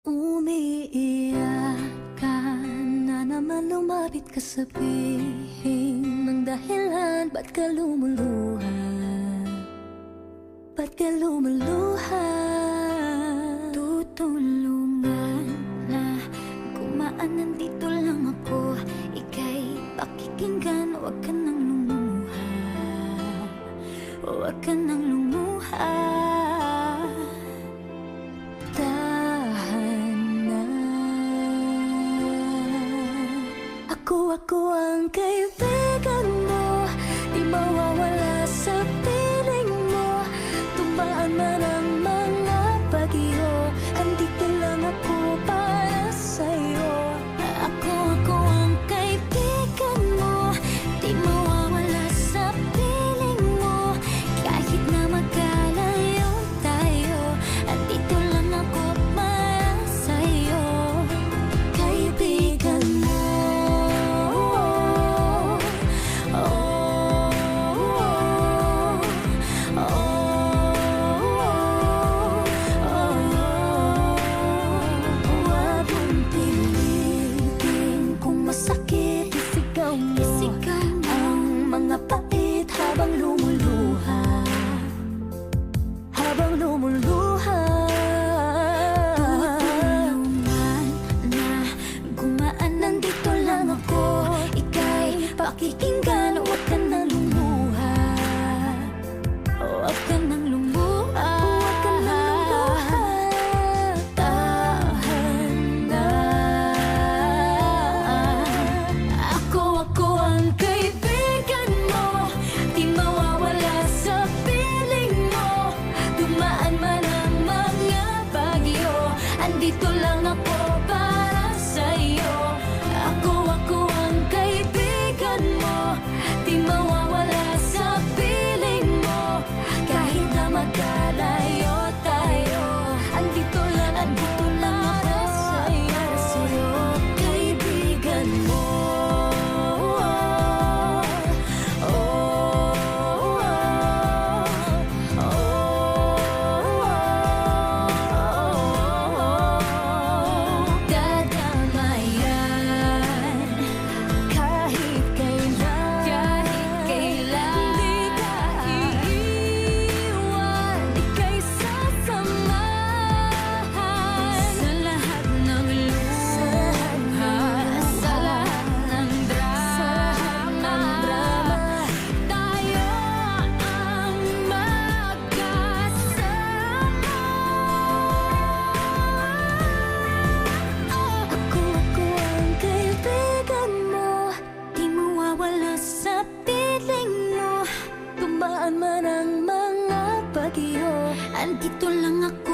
Umiiyak ka na naman, lumapit ka, sabihin ng dahilan. Ba't ka lumuluha? Ba't ka lumuluha? Tutulungan na gumaan, nandito lang ako. Ika'y pakikinggan, huwag ka nang lumuha. Huwag ka nang lumuha. Ako ang kaibigan mo, di mawawala sa piling mo. Tumbaan man ang mga bagyo, andito lang ako para sa'yo. Ako ang kaibigan mo, di mawawala sa piling mo. Kahit na magkalayo tayo, andito lang ako para sa'yo. Kaibigan mo. Habang lumuluha, tutulungan na gumaan, nandito lang ako. Ika'y pakikinggan, huwag ka nang lumuha. Huwag ka nang lumuha. Huwag ka nang lumuha. Tahan na. Ako ang kaibigan mo, di mawawala sa piling mo. Dumaan man ang mga bagyo, andito lang ako para sa'yo. Ako ang kaibigan mo, di mawawala sa piling mo. Kahit na magkalayo tayo, andito lang ako para sa'yo. Kaibigan mo. Sa piling mo, tumbaan man ang mga bagyo, andito lang ako